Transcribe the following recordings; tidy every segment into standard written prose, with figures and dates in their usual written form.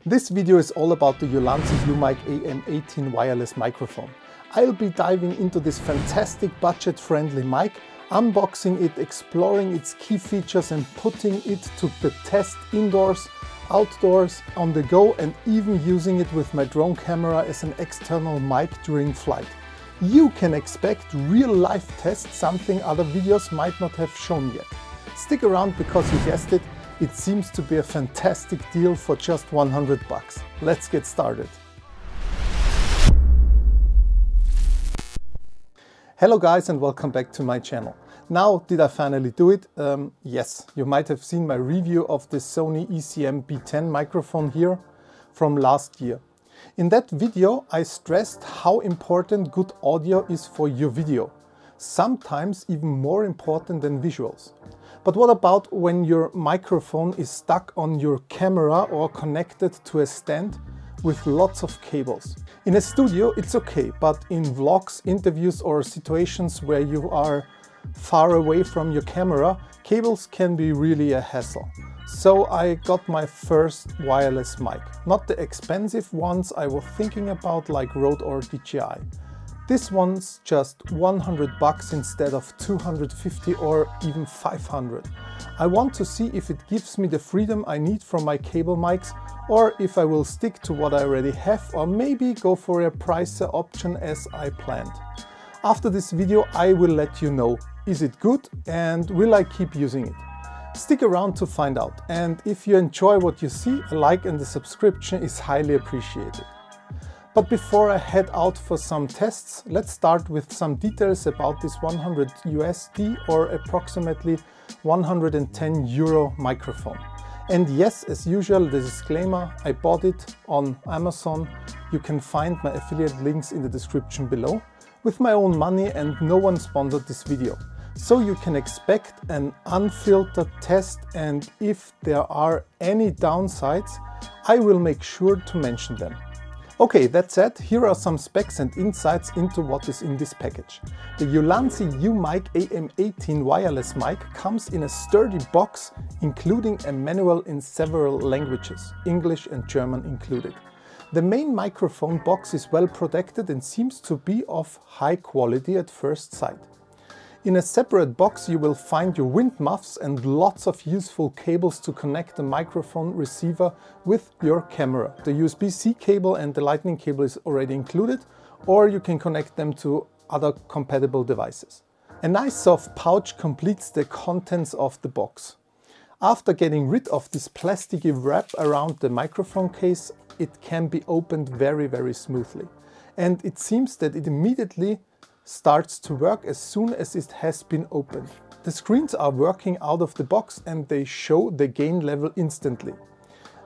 This video is all about the ULANZI U-Mic AM18 wireless microphone. I'll be diving into this fantastic budget-friendly mic, unboxing it, exploring its key features and putting it to the test indoors, outdoors, on the go, and even using it with my drone camera as an external mic during flight. You can expect real-life tests, something other videos might not have shown yet. Stick around because you guessed it, it seems to be a fantastic deal for just 100 bucks. Let's get started. Hello guys and welcome back to my channel. Now, did I finally do it? Yes, you might have seen my review of the Sony ECM-B10 microphone here from last year. In that video, I stressed how important good audio is for your video, sometimes even more important than visuals. But what about when your microphone is stuck on your camera or connected to a stand with lots of cables? In a studio it's okay, but in vlogs, interviews or situations where you are far away from your camera, cables can be really a hassle. So I got my first wireless mic. Not the expensive ones I was thinking about like Rode or DJI. This one's just 100 bucks instead of 250 or even 500. I want to see if it gives me the freedom I need from my cable mics, or if I will stick to what I already have, or maybe go for a pricier option as I planned. After this video I will let you know, is it good and will I keep using it? Stick around to find out, and if you enjoy what you see, a like and a subscription is highly appreciated. But before I head out for some tests, let's start with some details about this 100 USD or approximately 110 euro microphone. And yes, as usual, the disclaimer, I bought it on Amazon. You can find my affiliate links in the description below. With my own money, and no one sponsored this video. So you can expect an unfiltered test, and if there are any downsides, I will make sure to mention them. Okay, that said, here are some specs and insights into what is in this package. The ULANZI U-Mic AM18 wireless mic comes in a sturdy box, including a manual in several languages, English and German included. The main microphone box is well protected and seems to be of high quality at first sight. In a separate box you will find your Windmuffs and lots of useful cables to connect the microphone receiver with your camera. The USB-C cable and the lightning cable is already included, or you can connect them to other compatible devices. A nice soft pouch completes the contents of the box. After getting rid of this plasticky wrap around the microphone case, it can be opened very smoothly. And it seems that it immediately starts to work as soon as it has been opened. The screens are working out of the box and they show the gain level instantly.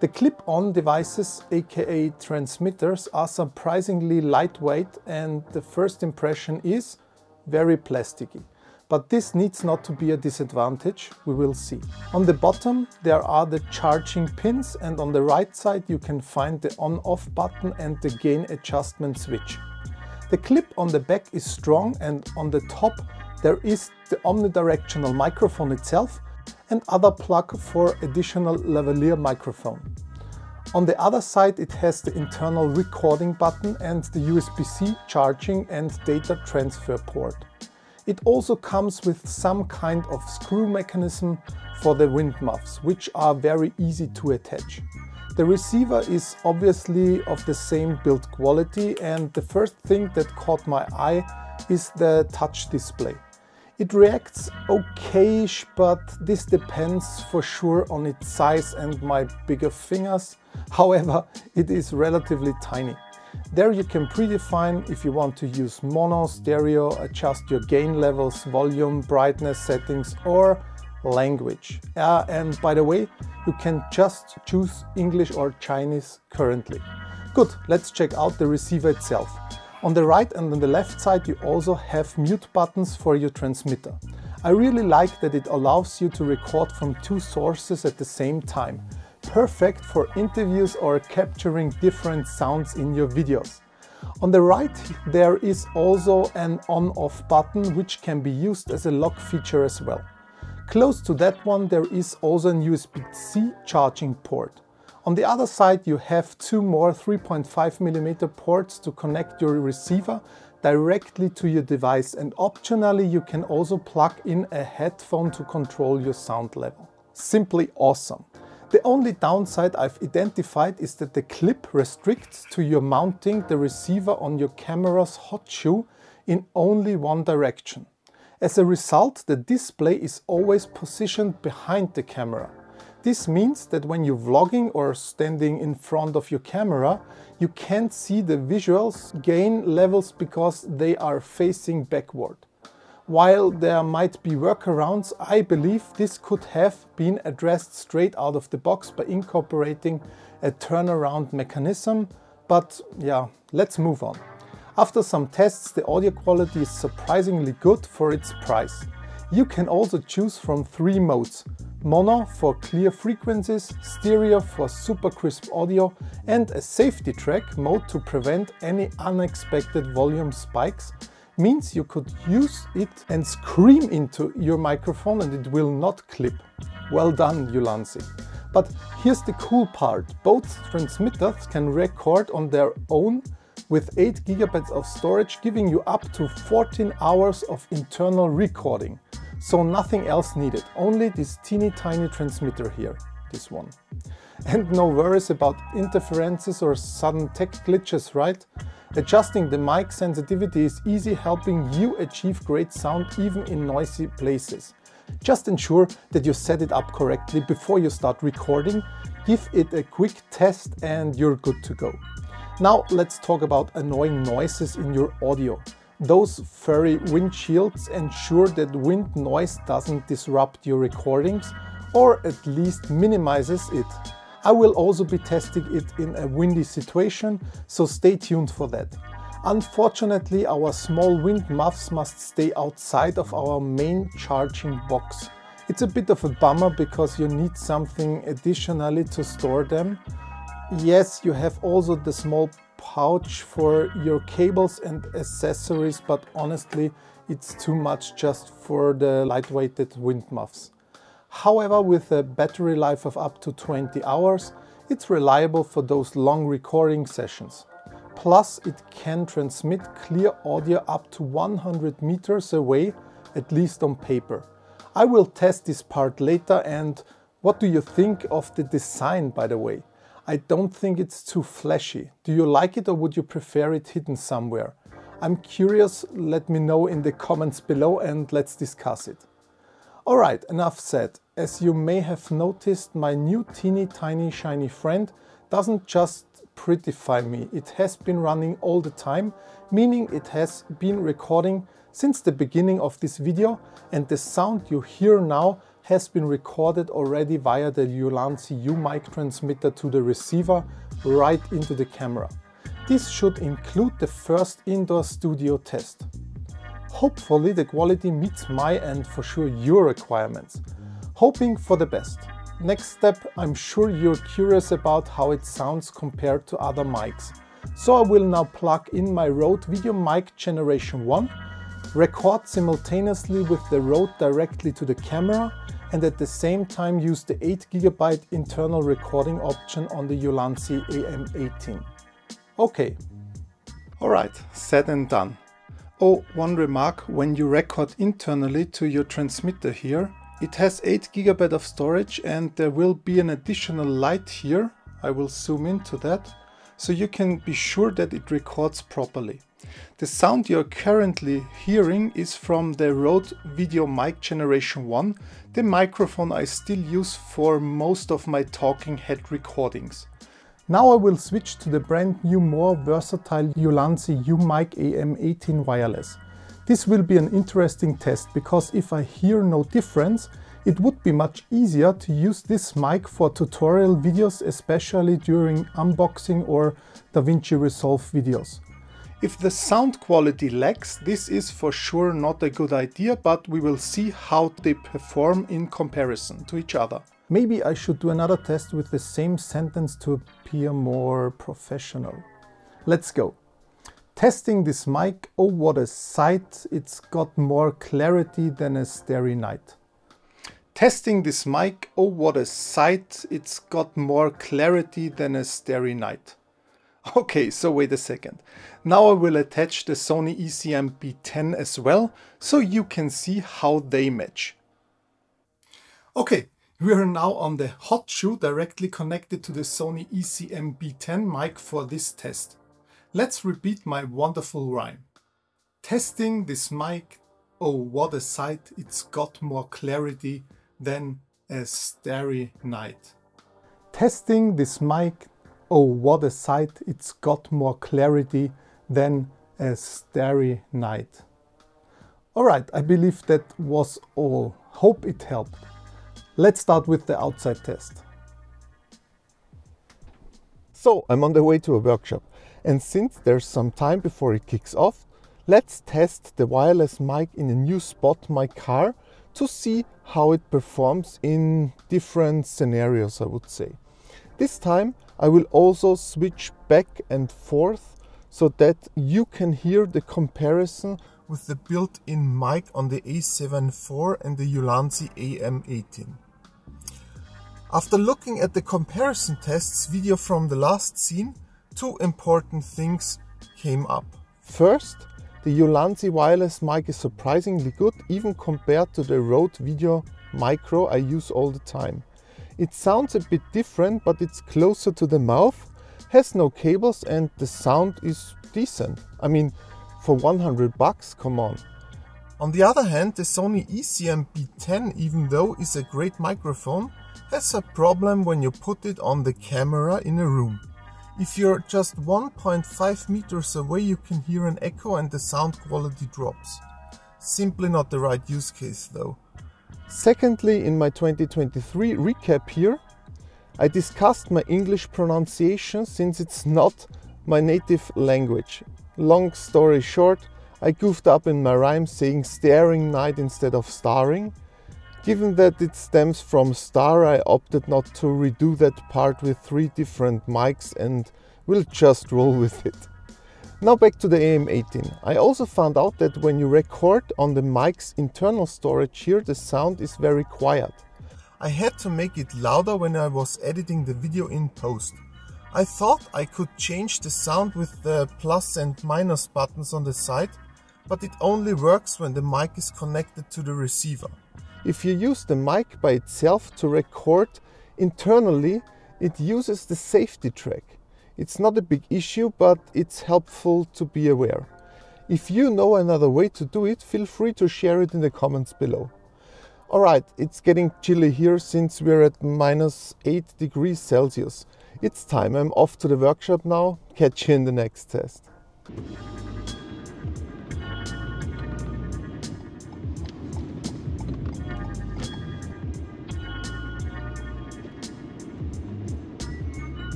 The clip-on devices, aka transmitters, are surprisingly lightweight, and the first impression is very plasticky. But this needs not to be a disadvantage, we will see. On the bottom there are the charging pins, and on the right side you can find the on-off button and the gain adjustment switch. The clip on the back is strong, and on the top there is the omnidirectional microphone itself and other plug for additional lavalier microphone. On the other side it has the internal recording button and the USB-C charging and data transfer port. It also comes with some kind of screw mechanism for the Windmuffs, which are very easy to attach. The receiver is obviously of the same build quality, and the first thing that caught my eye is the touch display. It reacts okayish, but this depends for sure on its size and my bigger fingers. However, it is relatively tiny. There you can predefine if you want to use mono, stereo, adjust your gain levels, volume, brightness settings or language. And by the way, you can just choose English or Chinese currently. Good, let's check out the receiver itself. On the right and on the left side you also have mute buttons for your transmitter. I really like that it allows you to record from two sources at the same time. Perfect for interviews or capturing different sounds in your videos. On the right there is also an on-off button, which can be used as a lock feature as well. Close to that one there is also an USB-C charging port. On the other side you have two more 3.5mm ports to connect your receiver directly to your device, and optionally you can also plug in a headphone to control your sound level. Simply awesome. The only downside I've identified is that the clip restricts to your mounting the receiver on your camera's hot shoe in only one direction. As a result, the display is always positioned behind the camera. This means that when you're vlogging or standing in front of your camera, you can't see the visuals gain levels because they are facing backward. While there might be workarounds, I believe this could have been addressed straight out of the box by incorporating a turnaround mechanism. But yeah, let's move on. After some tests, the audio quality is surprisingly good for its price. You can also choose from three modes: mono for clear frequencies, stereo for super crisp audio, and a safety track mode to prevent any unexpected volume spikes. Means you could use it and scream into your microphone and it will not clip. Well done, ULANZI. But here's the cool part. Both transmitters can record on their own with 8 GB of storage, giving you up to 14 hours of internal recording. So nothing else needed, only this teeny tiny transmitter here, this one. And no worries about interferences or sudden tech glitches, right? Adjusting the mic sensitivity is easy, helping you achieve great sound even in noisy places. Just ensure that you set it up correctly before you start recording, give it a quick test and you're good to go. Now let's talk about annoying noises in your audio. Those furry windshields ensure that wind noise doesn't disrupt your recordings, or at least minimizes it. I will also be testing it in a windy situation, so stay tuned for that. Unfortunately, our small wind muffs must stay outside of our main charging box. It's a bit of a bummer because you need something additionally to store them. Yes, you have also the small pouch for your cables and accessories, but honestly, it's too much just for the lightweighted wind muffs. However, with a battery life of up to 20 hours, it's reliable for those long recording sessions. Plus, it can transmit clear audio up to 100 meters away, at least on paper. I will test this part later. And what do you think of the design, by the way? I don't think it's too flashy. Do you like it or would you prefer it hidden somewhere? I'm curious, let me know in the comments below and let's discuss it. Alright, enough said. As you may have noticed, my new teeny tiny shiny friend doesn't just prettify me. It has been running all the time, meaning it has been recording since the beginning of this video, and the sound you hear now has been recorded already via the ULANZI U-Mic transmitter to the receiver right into the camera. This should include the first indoor studio test. Hopefully the quality meets my and for sure your requirements. Hoping for the best. Next step, I'm sure you're curious about how it sounds compared to other mics. So I will now plug in my Rode VideoMic Generation 1, record simultaneously with the Rode directly to the camera, and at the same time use the 8 GB internal recording option on the ULANZI AM18. Okay. Alright, said and done. Oh, one remark, when you record internally to your transmitter here, it has 8 GB of storage and there will be an additional light here. I will zoom into that, so you can be sure that it records properly. The sound you're currently hearing is from the Rode VideoMic Generation 1, the microphone I still use for most of my talking head recordings. Now I will switch to the brand new, more versatile ULANZI U-Mic AM18 wireless. This will be an interesting test because if I hear no difference, it would be much easier to use this mic for tutorial videos, especially during unboxing or DaVinci Resolve videos. If the sound quality lags, this is for sure not a good idea, but we will see how they perform in comparison to each other. Maybe I should do another test with the same sentence to appear more professional. Let's go. Testing this mic, oh what a sight, it's got more clarity than a Starry Night. Testing this mic, oh what a sight, it's got more clarity than a starry night. Okay, so wait a second. Now I will attach the Sony ECM-B10 as well, so you can see how they match. Okay, we are now on the hot shoe directly connected to the Sony ECM-B10 mic for this test. Let's repeat my wonderful rhyme. Testing this mic, oh what a sight, it's got more clarity than a starry night. Testing this mic, oh what a sight, it's got more clarity than a starry night. Alright, I believe that was all. Hope it helped. Let's start with the outside test. So I'm on the way to a workshop, and since there's some time before it kicks off, let's test the wireless mic in a new spot, my car, to see how it performs in different scenarios, I would say. This time I will also switch back and forth so that you can hear the comparison with the built-in mic on the A7IV and the ULANZI AM18. After looking at the comparison tests video from the last scene, two important things came up. First, the ULANZI wireless mic is surprisingly good, even compared to the Rode VideoMicro I use all the time. It sounds a bit different, but it's closer to the mouth, has no cables, and the sound is decent. I mean, for 100 bucks, come on. On the other hand, the Sony ECM-B10, even though is a great microphone, has a problem when you put it on the camera in a room. If you're just 1.5 meters away, you can hear an echo and the sound quality drops. Simply not the right use case though. Secondly, in my 2023 recap here, I discussed my English pronunciation since it's not my native language. Long story short, I goofed up in my rhyme saying staring night instead of starring. Given that it stems from star, I opted not to redo that part with 3 different mics and will just roll with it. Now back to the AM18. I also found out that when you record on the mic's internal storage here, the sound is very quiet. I had to make it louder when I was editing the video in post. I thought I could change the sound with the plus and minus buttons on the side, but it only works when the mic is connected to the receiver. If you use the mic by itself to record internally, it uses the safety track. It's not a big issue, but it's helpful to be aware. If you know another way to do it, feel free to share it in the comments below. Alright, it's getting chilly here since we're at -8 degrees Celsius. It's time, I'm off to the workshop now. Catch you in the next test.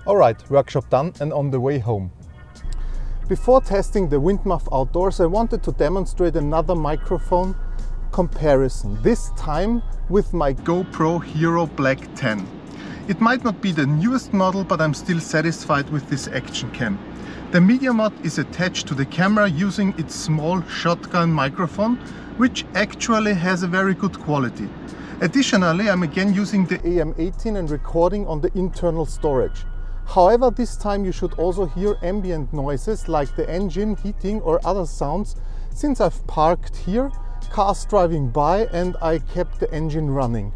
Alright, workshop done and on the way home. Before testing the Windmuff outdoors, I wanted to demonstrate another microphone comparison, this time with my GoPro Hero Black 10. It might not be the newest model, but I'm still satisfied with this action cam. The MediaMod is attached to the camera using its small shotgun microphone, which actually has a very good quality. Additionally, I'm again using the AM18 and recording on the internal storage. However, this time you should also hear ambient noises like the engine, heating or other sounds, since I've parked here, cars driving by, and I kept the engine running.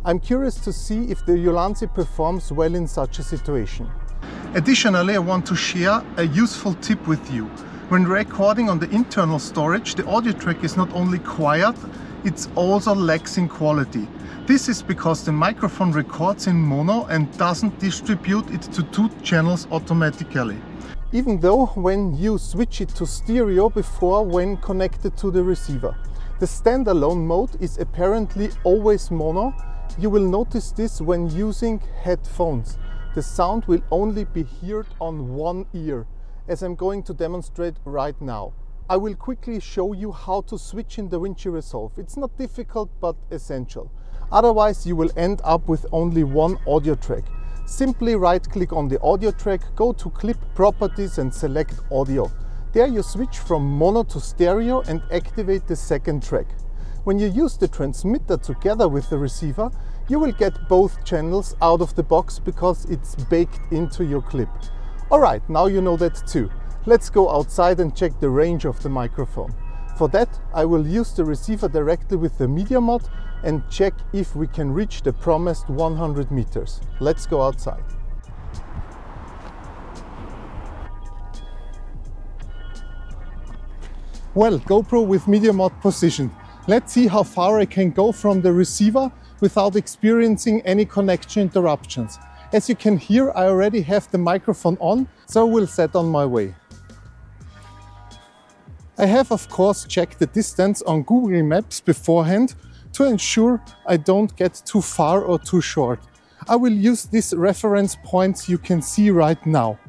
I'm curious to see if the ULANZI performs well in such a situation. Additionally, I want to share a useful tip with you. When recording on the internal storage, the audio track is not only quiet, it's also lacks in quality. This is because the microphone records in mono and doesn't distribute it to 2 channels automatically. Even though when you switch it to stereo before when connected to the receiver. The standalone mode is apparently always mono. You will notice this when using headphones. The sound will only be heard on one ear, as I'm going to demonstrate right now. I will quickly show you how to switch in DaVinci Resolve. It's not difficult but essential. Otherwise you will end up with only one audio track. Simply right-click on the audio track, go to Clip Properties and select Audio. There you switch from mono to stereo and activate the second track. When you use the transmitter together with the receiver, you will get both channels out of the box because it's baked into your clip. Alright, now you know that too. Let's go outside and check the range of the microphone. For that, I will use the receiver directly with the MediaMod and check if we can reach the promised 100 meters. Let's go outside. Well, GoPro with MediaMod position. Let's see how far I can go from the receiver without experiencing any connection interruptions. As you can hear, I already have the microphone on, so we'll set on my way. I have of course checked the distance on Google Maps beforehand to ensure I don't get too far or too short. I will use these reference points you can see right now.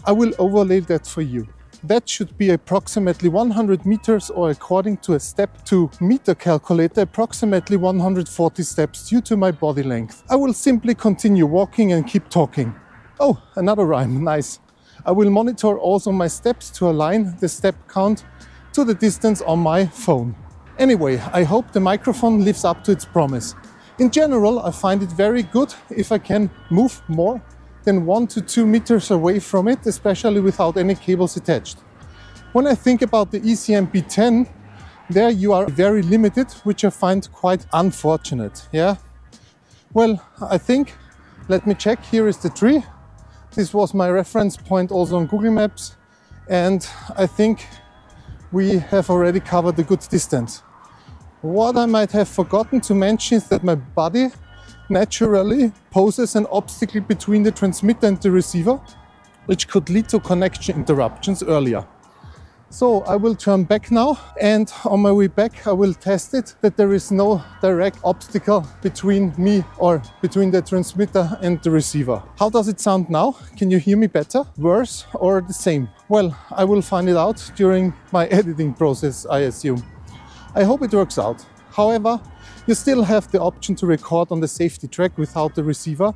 I will overlay that for you. That should be approximately 100 meters, or according to a step to meter calculator, approximately 140 steps due to my body length. I will simply continue walking and keep talking. Oh, another rhyme, nice. I will monitor also my steps to align the step count to the distance on my phone. Anyway, I hope the microphone lives up to its promise. In general, I find it very good if I can move more than 1 to 2 meters away from it, especially without any cables attached. When I think about the ECM-B10, there you are very limited, which I find quite unfortunate. Yeah. Well, I think, let me check, here is the tree. This was my reference point also on Google Maps, and I think we have already covered a good distance. What I might have forgotten to mention is that my body naturally poses an obstacle between the transmitter and the receiver, which could lead to connection interruptions earlier. So I will turn back now, and on my way back I will test it that there is no direct obstacle between me or between the transmitter and the receiver. How does it sound now? Can you hear me better, worse, or the same? Well, I will find it out during my editing process, I assume. I hope it works out. However, you still have the option to record on the safety track without the receiver,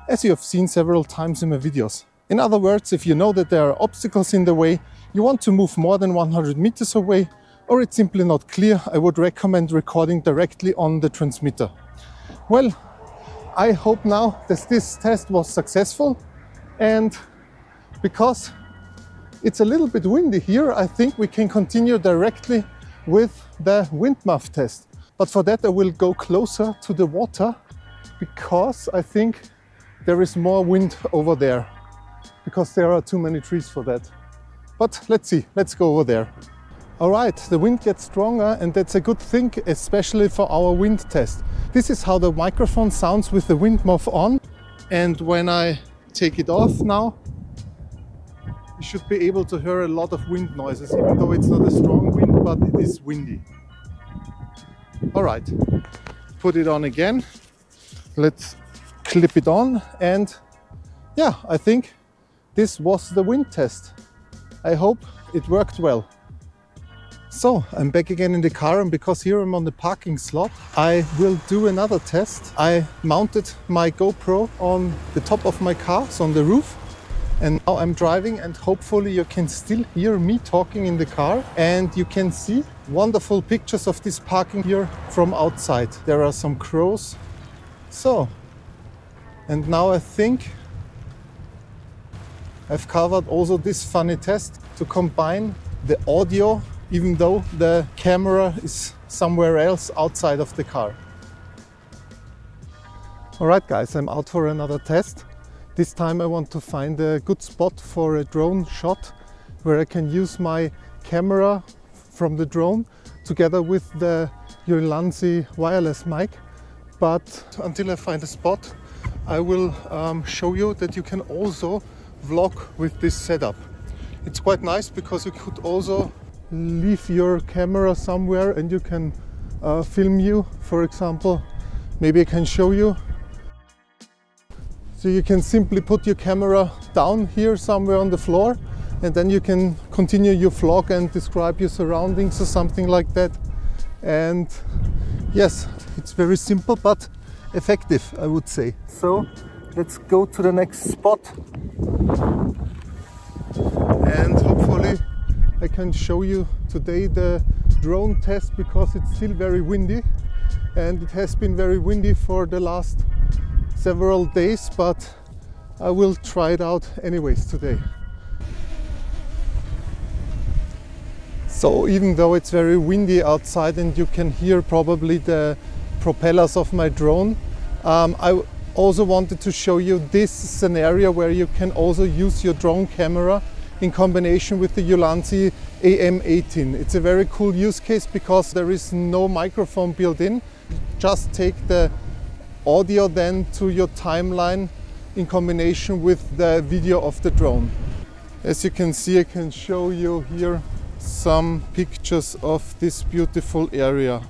as you have seen several times in my videos. In other words, if you know that there are obstacles in the way, you want to move more than 100 meters away, or it's simply not clear, I would recommend recording directly on the transmitter. Well, I hope now that this test was successful, and because it's a little bit windy here, I think we can continue directly with the Windmuff test. But for that I will go closer to the water, because I think there is more wind over there, because there are too many trees for that. But let's see, let's go over there. Alright, the wind gets stronger, and that's a good thing, especially for our wind test. This is how the microphone sounds with the Windmuff on, and when I take it off now, you should be able to hear a lot of wind noises, even though it's not a strong wind, but it is windy. Alright, put it on again, let's clip it on, and yeah, I think this was the wind test. I hope it worked well. So, I'm back again in the car, and because here I'm on the parking slot, I will do another test. I mounted my GoPro on the top of my car, so on the roof. And now I'm driving, and hopefully you can still hear me talking in the car, and you can see wonderful pictures of this parking here from outside. There are some crows. So, and now I think I've covered also this funny test to combine the audio, even though the camera is somewhere else outside of the car. Alright guys, I'm out for another test. This time I want to find a good spot for a drone shot where I can use my camera from the drone together with the ULANZI wireless mic. But until I find a spot, I will show you that you can also vlog with this setup. It's quite nice because you could also leave your camera somewhere and you can film you, for example. Maybe I can show you. So you can simply put your camera down here somewhere on the floor, and then you can continue your vlog and describe your surroundings or something like that. And yes, it's very simple but effective, I would say. So let's go to the next spot, and hopefully I can show you today the drone test because it's still very windy, and it has been very windy for the last several days, but I will try it out anyways today. So even though it's very windy outside and you can hear probably the propellers of my drone, I also wanted to show you this scenario where you can also use your drone camera in combination with the ULANZI AM18. It's a very cool use case because there is no microphone built in. Just take the audio then to your timeline in combination with the video of the drone. As you can see, I can show you here some pictures of this beautiful area.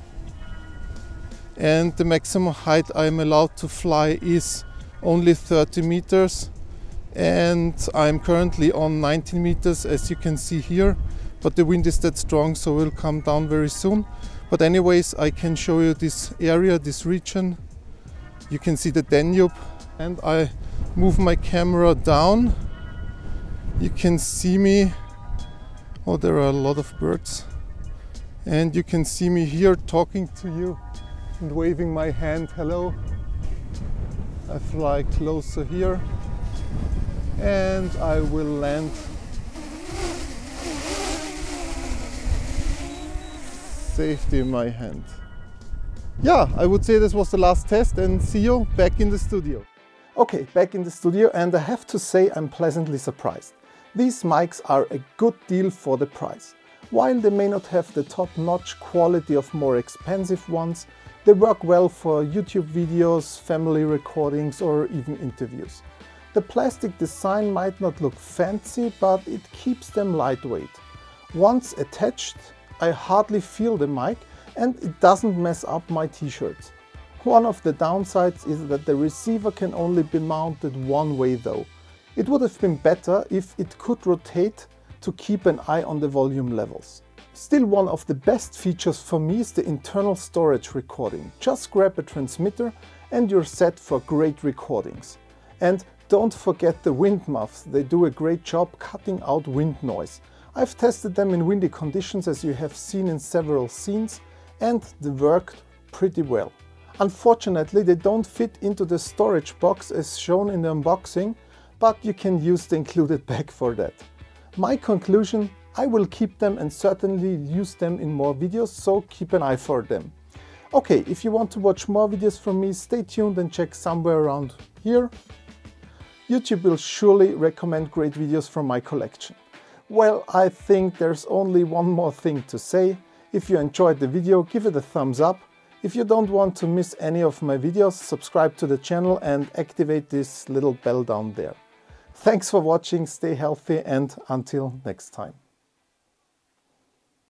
And the maximum height I'm allowed to fly is only 30 meters. And I'm currently on 19 meters, as you can see here. But the wind is that strong, so we'll come down very soon. But anyways, I can show you this area, this region. You can see the Danube. And I move my camera down. You can see me. Oh, there are a lot of birds. And you can see me here talking to you and waving my hand, hello. I fly closer here and I will land safety in my hand. Yeah, I would say this was the last test, and see you back in the studio. Okay, back in the studio, and I have to say I'm pleasantly surprised. These mics are a good deal for the price. While they may not have the top-notch quality of more expensive ones, they work well for YouTube videos, family recordings or even interviews. The plastic design might not look fancy, but it keeps them lightweight. Once attached, I hardly feel the mic and it doesn't mess up my t-shirts. One of the downsides is that the receiver can only be mounted one way though. It would have been better if it could rotate to keep an eye on the volume levels. Still, one of the best features for me is the internal storage recording. Just grab a transmitter and you're set for great recordings. And don't forget the Windmuffs, they do a great job cutting out wind noise. I've tested them in windy conditions, as you have seen in several scenes, and they worked pretty well. Unfortunately, they don't fit into the storage box as shown in the unboxing, but you can use the included bag for that. My conclusion, I will keep them and certainly use them in more videos, so keep an eye for them. Okay, if you want to watch more videos from me, stay tuned and check somewhere around here. YouTube will surely recommend great videos from my collection. Well, I think there's only one more thing to say. If you enjoyed the video, give it a thumbs up. If you don't want to miss any of my videos, subscribe to the channel and activate this little bell down there. Thanks for watching, stay healthy, and until next time.